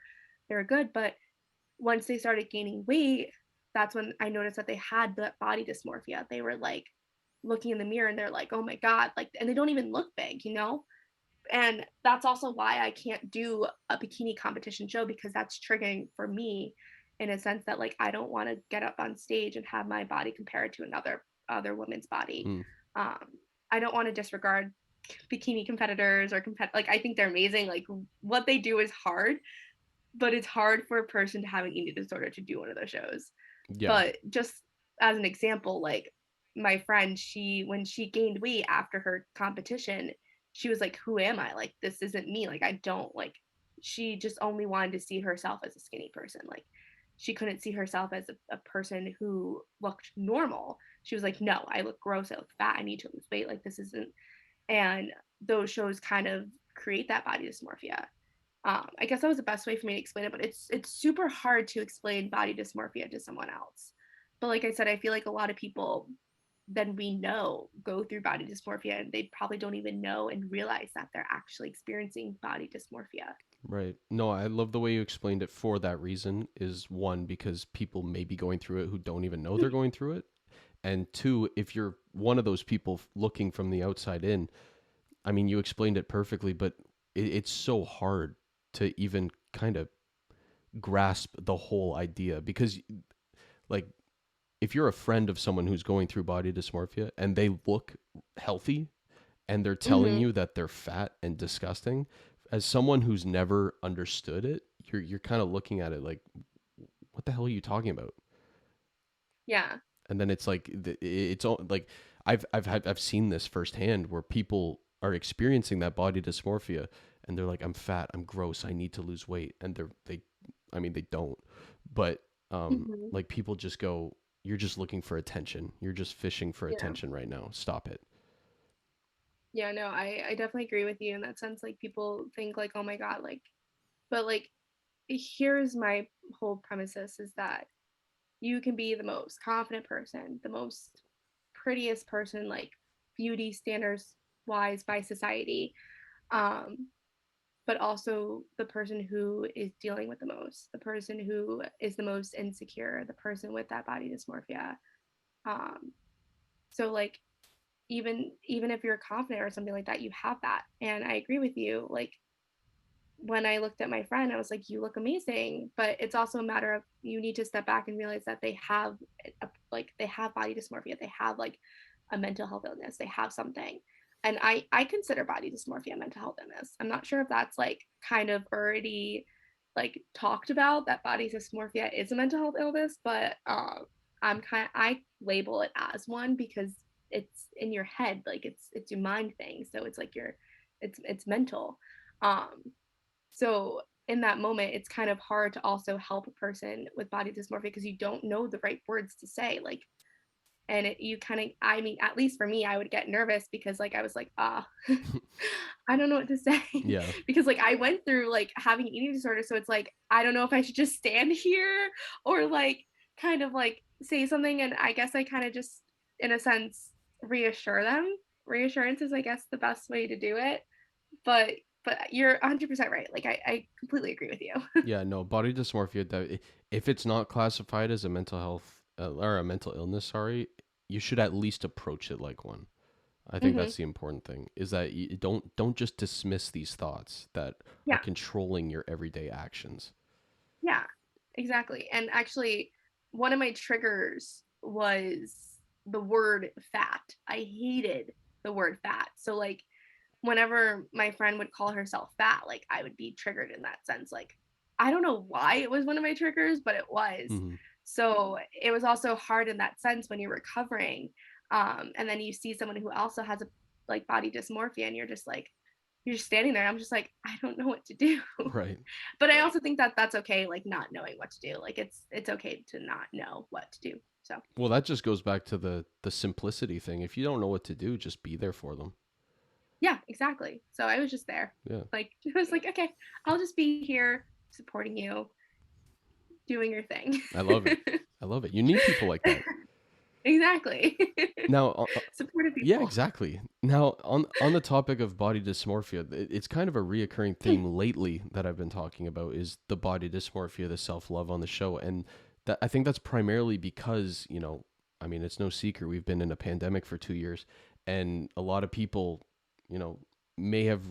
good, but once they started gaining weight, that's when I noticed that they had that body dysmorphia. They were like looking in the mirror and they're like, oh my God, like, and they don't even look big, you know? And that's also why I can't do a bikini competition show, because that's triggering for me in a sense that like I don't want to get up on stage and have my body compared to another other woman's body. Mm. Um, I don't want to disregard bikini competitors or like I think they're amazing. Like what they do is hard, but it's hard for a person to have an eating disorder to do one of those shows. Yeah. But just as an example, like my friend, she when she gained weight after her competition, she was like, who am I? Like this isn't me. Like I don't like she just only wanted to see herself as a skinny person. Like she couldn't see herself as a person who looked normal. She was like, no, I look gross, I look fat, I need to lose weight. Like this isn't, and those shows kind of create that body dysmorphia. I guess that was the best way for me to explain it, but it's super hard to explain body dysmorphia to someone else. But like I said, I feel like a lot of people then we know go through body dysmorphia and they probably don't even know and realize that they're actually experiencing body dysmorphia. Right. No, I love the way you explained it for that reason. Is one, because people may be going through it who don't even know they're going through it. And two, if you're one of those people looking from the outside in, I mean, you explained it perfectly, but it's so hard to even kind of grasp the whole idea because, like, if you're a friend of someone who's going through body dysmorphia and they look healthy and they're telling Mm-hmm. you that they're fat and disgusting, as someone who's never understood it, you're kind of looking at it like, what the hell are you talking about? Yeah. And then it's like it's all like I've seen this firsthand where people are experiencing that body dysmorphia and they're like, I'm fat, I'm gross, I need to lose weight, and they I mean they don't, but Mm-hmm. like people just go, you're just looking for attention, you're just fishing for Yeah. attention right now, stop it. Yeah, no, I definitely agree with you in that sense. Like people think like, oh my God, like, but like here's my whole premises is that you can be the most confident person, the most prettiest person, like beauty standards wise by society, um, but also the person who is dealing with the most, the person who is the most insecure, the person with that body dysmorphia. Um, so like even if you're confident or something like that, you have that. And I agree with you. Like when I looked at my friend, I was like, you look amazing. But it's also a matter of you need to step back and realize that they have like they have body dysmorphia. They have like a mental health illness. They have something. And I consider body dysmorphia mental health illness. I'm not sure if that's like kind of already like talked about that body dysmorphia is a mental health illness, but I label it as one because it's in your head, like it's your mind thing. So it's like it's mental. Um, so in that moment, it's kind of hard to also help a person with body dysmorphia because you don't know the right words to say. Like, and you kind of, I mean, at least for me, I would get nervous because like I was like, I don't know what to say Yeah. because like I went through like having an eating disorder, so it's like I don't know if I should just stand here or like kind of like say something, and I guess I kind of just, in a sense, reassure them. Reassurance is, I guess, the best way to do it, but you're 100% right. Like I completely agree with you. Yeah, no, body dysmorphia, if it's not classified as a mental health or a mental illness, sorry, you should at least approach it like one. I think Mm-hmm. that's the important thing is that you don't just dismiss these thoughts that are Yeah, controlling your everyday actions. yeah, exactly. And actually, one of my triggers was the word fat. I hated the word fat. So like whenever my friend would call herself fat, like I would be triggered in that sense. Like I don't know why it was one of my triggers, but it was. Hmm. So it was also hard in that sense when you're recovering. And then you see someone who also has a like body dysmorphia and you're just standing there. I'm just like, I don't know what to do. Right. But I also think that that's okay, like not knowing what to do. Like it's okay to not know what to do. So Well, that just goes back to the simplicity thing. If you don't know what to do, just be there for them. yeah, exactly. So I was just there. Yeah. Like I was like, okay, I'll just be here supporting you, doing your thing. I love it. I love it. You need people like that. Exactly. Now, Supportive yeah, people. exactly. Now, on the topic of body dysmorphia, it's kind of a reoccurring theme lately that I've been talking about is the body dysmorphia, the self-love on the show. And that I think that's primarily because, I mean, it's no secret we've been in a pandemic for 2 years, and a lot of people, may have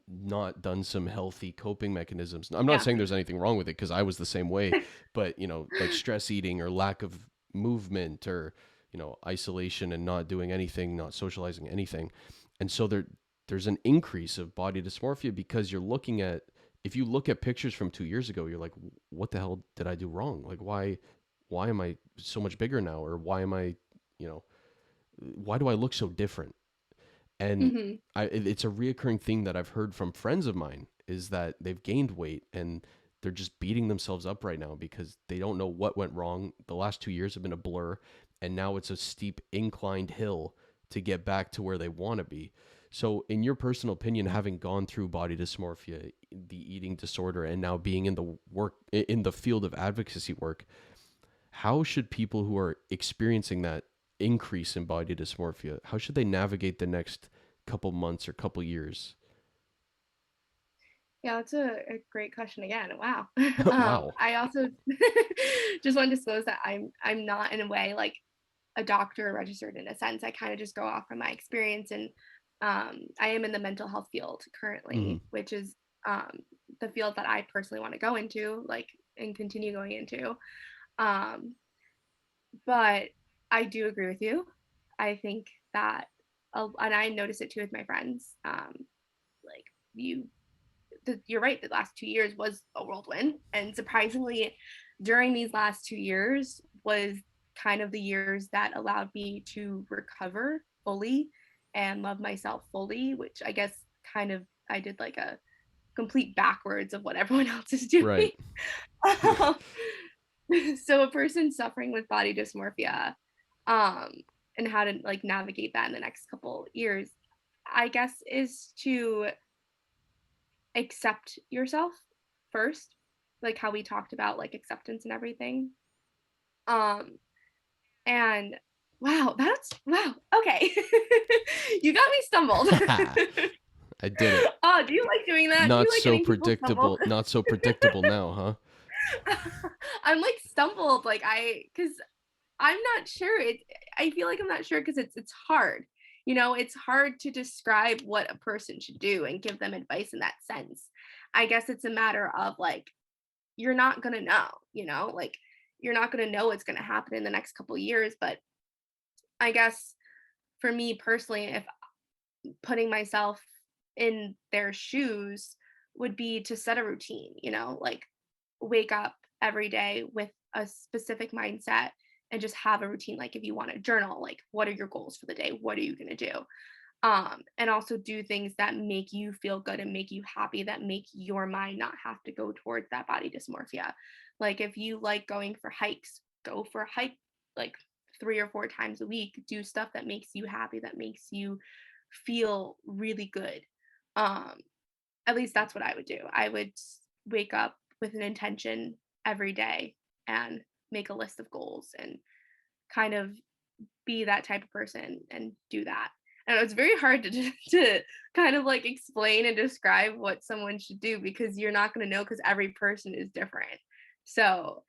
not done some healthy coping mechanisms. I'm not Yeah. saying there's anything wrong with it because I was the same way, but like stress eating or lack of movement or isolation and not doing anything, not socializing anything. And so there's an increase of body dysmorphia because if you look at pictures from 2 years ago, you're like, what the hell did I do wrong? Like, why am I so much bigger now? Or why am I, why do I look so different? And Hmm. it's a reoccurring thing that I've heard from friends of mine is that they've gained weight and they're just beating themselves up right now because they don't know what went wrong. The last 2 years have been a blur, and now it's a steep inclined hill to get back to where they want to be. So, in your personal opinion, having gone through body dysmorphia, the eating disorder, and now being in the field of advocacy work, how should people who are experiencing that increase in body dysmorphia, how should they navigate the next couple months or couple years? Yeah, that's a great question again. Wow. Wow. I also just want to disclose that I'm not in a way like a doctor registered in a sense. I kind of just go off from my experience, and I am in the mental health field Hmm. currently, which is the field that I personally want to go into, like, and continue going into. Um, but I do agree with you. I think that, and I notice it too with my friends. Like you you're right, the last 2 years was a whirlwind, and surprisingly during these last 2 years was kind of the years that allowed me to recover fully and love myself fully, which I guess kind of I did like a complete backwards of what everyone else is doing. Right. So a person suffering with body dysmorphia, um and how to like navigate that in the next couple years, I guess, is to accept yourself first, like how we talked about like acceptance and everything. Um and wow, okay. You got me stumbled. I did it. Oh, do you like doing that? Do you Not like so getting people stumbled? predictable. Not so predictable now, huh? I'm like stumbled, like because I'm not sure. I feel like I'm not sure because it's hard. It's hard to describe what a person should do and give them advice in that sense. I guess it's a matter of like you're not gonna know, like you're not gonna know what's gonna happen in the next couple of years. But I guess for me personally, if putting myself in their shoes would be to set a routine, like wake up every day with a specific mindset and just have a routine. Like if you want to journal, like what are your goals for the day? What are you going to do? And also do things that make you feel good and make you happy, that make your mind not have to go towards that body dysmorphia. Like if you like going for hikes, go for a hike like 3 or 4 times a week. Do stuff that makes you happy, that makes you feel really good. Um, at least that's what I would do. I would wake up with an intention every day and make a list of goals and kind of be that type of person and do that. And it's very hard to kind of like explain and describe what someone should do because you're not going to know because every person is different. So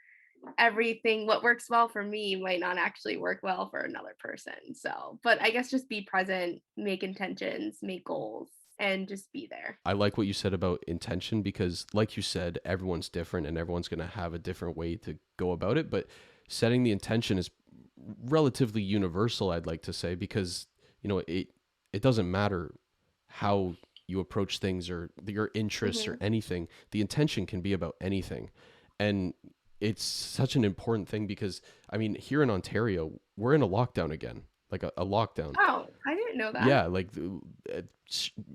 everything what works well for me might not actually work well for another person. So, but I guess just be present, make intentions, make goals, and just be there. I like what you said about intention because, like you said, everyone's different and everyone's going to have a different way to go about it. But setting the intention is relatively universal, I'd like to say, because it doesn't matter how you approach things or your interests or Hmm. anything. The intention can be about anything, and it's such an important thing because I mean, here in Ontario, we're in a lockdown again, like a lockdown. Oh, I didn't know that. Yeah, like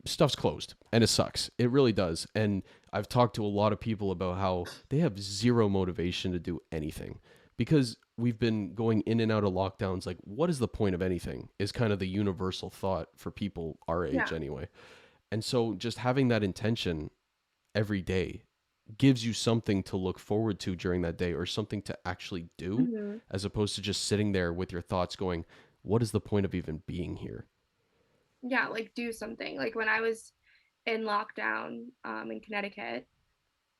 stuff's closed and it sucks. It really does. And I've talked to a lot of people about how they have zero motivation to do anything. because we've been going in and out of lockdowns, like what is the point of anything is kind of the universal thought for people our age Yeah. anyway. And so just having that intention every day gives you something to look forward to during that day, or something to actually do, Hmm. as opposed to just sitting there with your thoughts going, what is the point of even being here? Yeah, like do something. Like when I was in lockdown in Connecticut,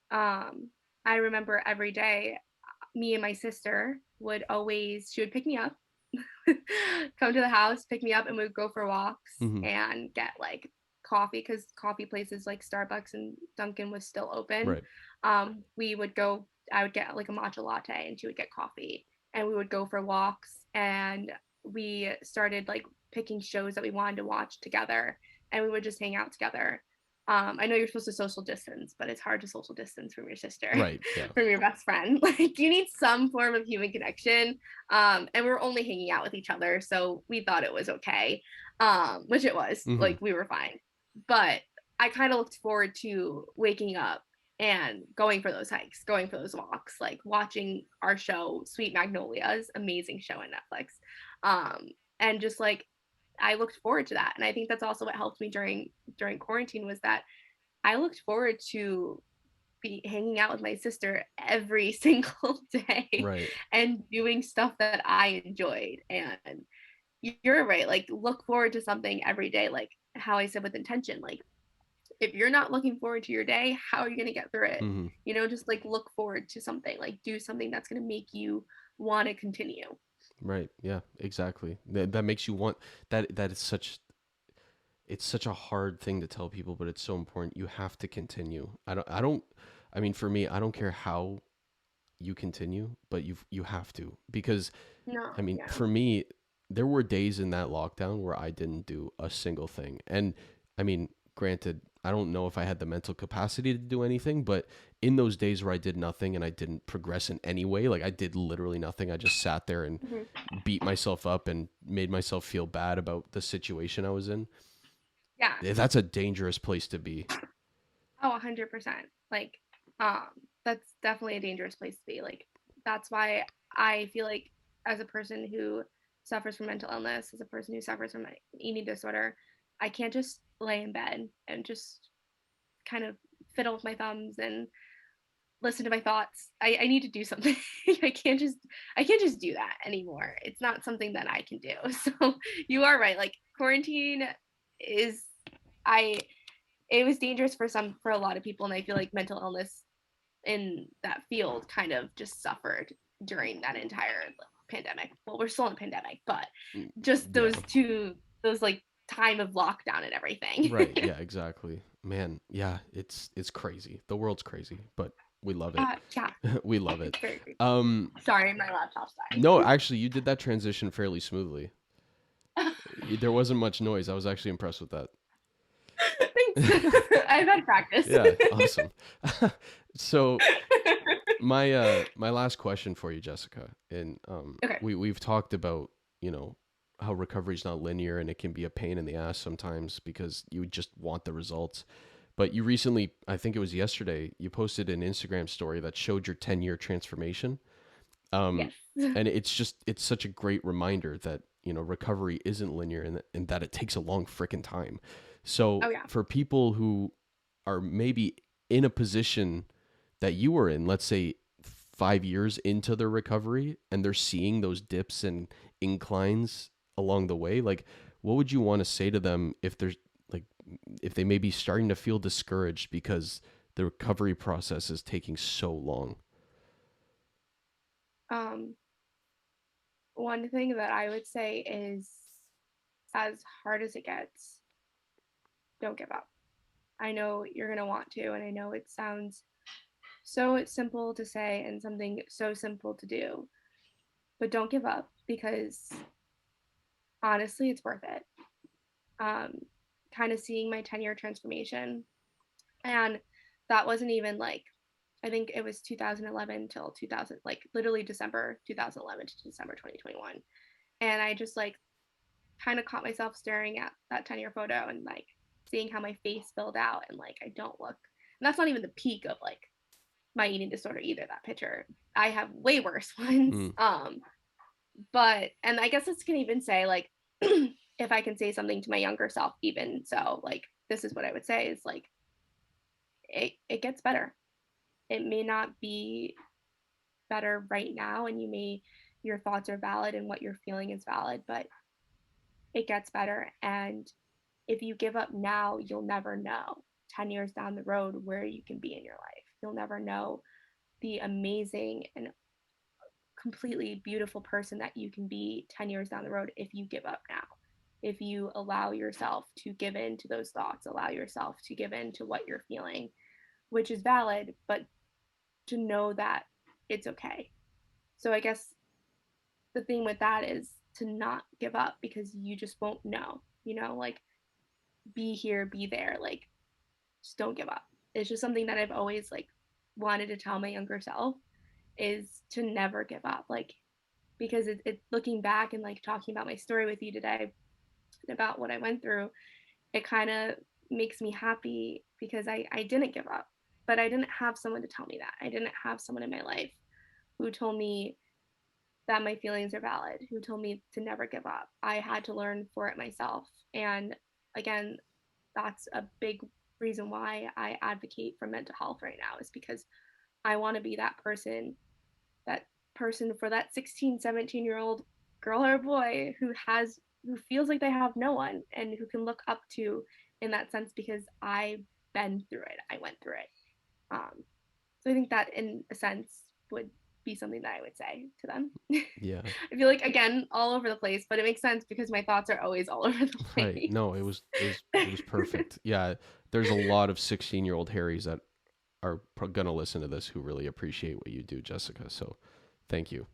um, I remember every day me and my sister would always, she would pick me up, come to the house, pick me up, and we would go for walks Hmm. and get like coffee because coffee places like Starbucks and Dunkin' was still open. Right. We would go, I would get like a matcha latte and she would get coffee, and we would go for walks, and we started like picking shows that we wanted to watch together, and we would just hang out together. I know you're supposed to social distance, but it's hard to social distance from your sister, Right. Yeah. from your best friend. Like you need some form of human connection. And we were only hanging out with each other, so we thought it was okay, which it was. Hmm. Like we were fine. But I kind of looked forward to waking up and going for those hikes, going for those walks, like watching our show, Sweet Magnolias, amazing show on Netflix. And just like I looked forward to that. And I think that's also what helped me during quarantine was that I looked forward to be hanging out with my sister every single day Right. and doing stuff that I enjoyed. And you're right, like look forward to something every day, like how I said with intention. Like if you're not looking forward to your day, how are you going to get through it? Hmm. Just like look forward to something, like do something that's going to make you want to continue. Right. Yeah, exactly. That makes you want that is such, it's such a hard thing to tell people, but it's so important. You have to continue. I mean, for me, I don't care how you continue, but you have to, because No, I mean, yeah. for me, there were days in that lockdown where I didn't do a single thing. And I mean, granted, I don't know if I had the mental capacity to do anything, but in those days where I did nothing and I didn't progress in any way, like I did literally nothing, I just sat there and Mhm. beat myself up and made myself feel bad about the situation I was in. Yeah. That's a dangerous place to be. Oh, 100%. Like, um, that's definitely a dangerous place to be. Like, that's why I feel like as a person who suffers from mental illness, as a person who suffers from an eating disorder, I can't just lay in bed and just kind of fiddle with my thumbs and listen to my thoughts. I need to do something. I can't just I can't just do that anymore. It's not something that I can do. So you are right. Like quarantine is I it was dangerous for a lot of people, and I feel like mental illness in that field kind of just suffered during that entire pandemic. Well, we're still in a pandemic, but Mm, just yeah. those like time of lockdown and everything. Right. Yeah, exactly. Man, yeah, it's crazy. The world's crazy, but we love it. Yeah, We love it. it's very creepy. Um Sorry, my laptop's no, actually you did that transition fairly smoothly. dying. There wasn't much noise. I was actually impressed with that. Thanks. I've had practice. Yeah, awesome. So my last question for you, Jessica, and Okay. we've talked about, you know, how recovery is not linear and it can be a pain in the ass sometimes because you just want the results. But you recently, I think it was yesterday, you posted an Instagram story that showed your 10-year transformation. Um, Yes. and it's such a great reminder that, you know, recovery isn't linear, and that it takes a long freaking time. So Oh yeah. for people who are maybe in a position that you were in, let's say 5 years into their recovery, and they're seeing those dips and inclines along the way, like what would you want to say to them if there's like, if they may be starting to feel discouraged because the recovery process is taking so long? Um, One thing that I would say is as hard as it gets, don't give up. I know you're going to want to, and I know it sounds so simple to say and something so simple to do, but don't give up because honestly, it's worth it. Um, Kind of seeing my 10-year transformation, and that wasn't even like, I think it was 2011 till 2000, like literally December 2011 to December 2021. And I just like kind of caught myself staring at that 10-year photo and like seeing how my face filled out and like I don't look. And that's not even the peak of like my eating disorder either, that picture. I have way worse ones. Mm. But, and I guess this can even say, like, if I can say something to my younger self, even so, like, this is what I would say is like, it gets better. It may not be better right now, and your thoughts are valid and what you're feeling is valid, but it gets better. And if you give up now, you'll never know 10 years down the road where you can be in your life. You'll never know the amazing and completely beautiful person that you can be 10 years down the road if you give up now. If you allow yourself to give in to those thoughts, allow yourself to give in to what you're feeling, which is valid, but to know that it's okay. So I guess the thing with that is to not give up, because you just won't know, like, be here, be there, like, just don't give up. It's just something that I've always like wanted to tell my younger self, is to never give up. Like, because it looking back and like talking about my story with you today and about what I went through, it kind of makes me happy because I didn't give up, but I didn't have someone to tell me that. I didn't have someone in my life who told me that my feelings are valid, who told me to never give up. I had to learn for it myself. And again, that's a big reason why I advocate for mental health right now, is because I want to be that person for that 16, 17-year-old girl or boy who feels like they have no one and who can look up to in that sense, because I've been through it. I went through it. So I think that in a sense would be something that I would say to them. Yeah. I feel like, again, all over the place, but it makes sense because my thoughts are always all over the place. Right. No, it was perfect. Yeah. There's a lot of 16-year-old Harrys that are going to listen to this who really appreciate what you do, Jessica. So thank you.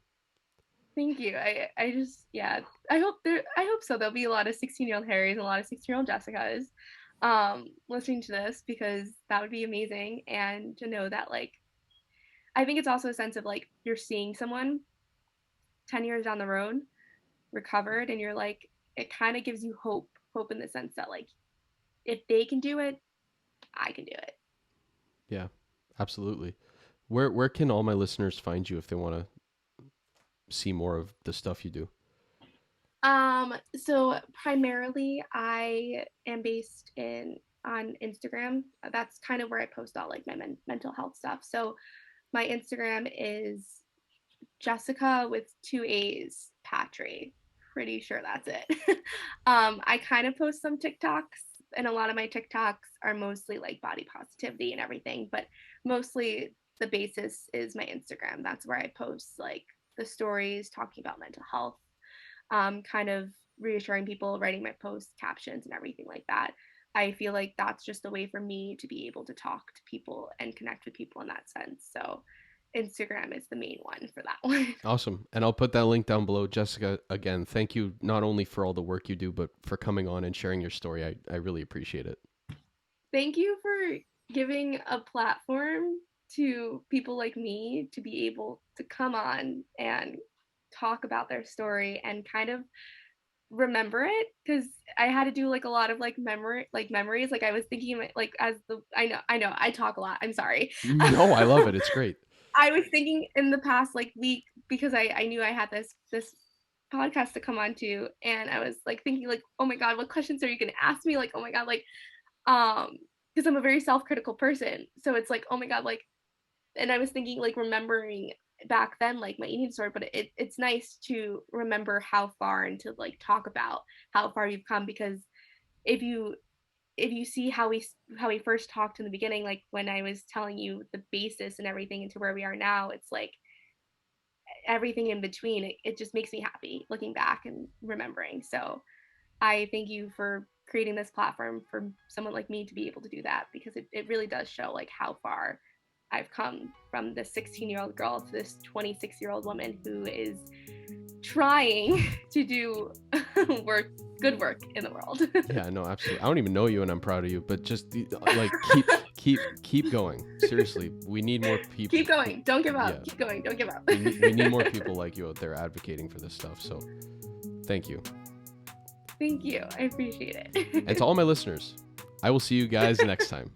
Thank you. I just, yeah, I hope so. There'll be a lot of 16-year-old Harrys and a lot of 16-year-old Jessicas listening to this, because that would be amazing. And to know that, like, I think it's also a sense of like, you're seeing someone 10 years down the road recovered, and you're like, it kind of gives you hope in the sense that, like, if they can do it, I can do it. Yeah, absolutely. Where can all my listeners find you if they want to see more of the stuff you do? So primarily I am based on Instagram. That's kind of where I post all like my mental health stuff. So my Instagram is Jessica with 2 A's, Patrie. Pretty sure that's it. I kind of post some TikToks, and a lot of my TikToks are mostly like body positivity and everything, but mostly the basis is my Instagram. That's where I post like the stories talking about mental health, kind of reassuring people, writing my post captions and everything like that. I feel like that's just a way for me to be able to talk to people and connect with people in that sense. So Instagram is the main one for that one. Awesome. And I'll put that link down below. Jessica, again, thank you not only for all the work you do, but for coming on and sharing your story. I really appreciate it. Thank you for giving a platform to people like me to be able to come on and talk about their story and kind of remember it, because I had to do like a lot of like memories. Like I was thinking like, as the I know I talk a lot, I'm sorry. No, I love it. It's great. I was thinking in the past like week, because I knew I had this podcast to come on to, and I was like thinking like, oh my god, what questions are you gonna ask me, like, oh my god, like, because I'm a very self-critical person, so it's like, oh my god, like, and I was thinking like remembering back then like my eating disorder, but it's nice to remember how far and to like talk about how far you've come, because if you see how we first talked in the beginning, like when I was telling you the basis and everything into where we are now, it's like everything in between, it just makes me happy looking back and remembering. So I thank you for creating this platform for someone like me to be able to do that, because it really does show like how far I've come from this 16-year-old girl to this 26-year-old woman who is trying to do good work in the world. Yeah, no, absolutely. I don't even know you, and I'm proud of you. But just like keep going. Seriously, we need more people. Keep going. Don't give up. Yeah. Keep going. Don't give up. we need more people like you out there advocating for this stuff. So, thank you. Thank you. I appreciate it. And to all my listeners, I will see you guys next time.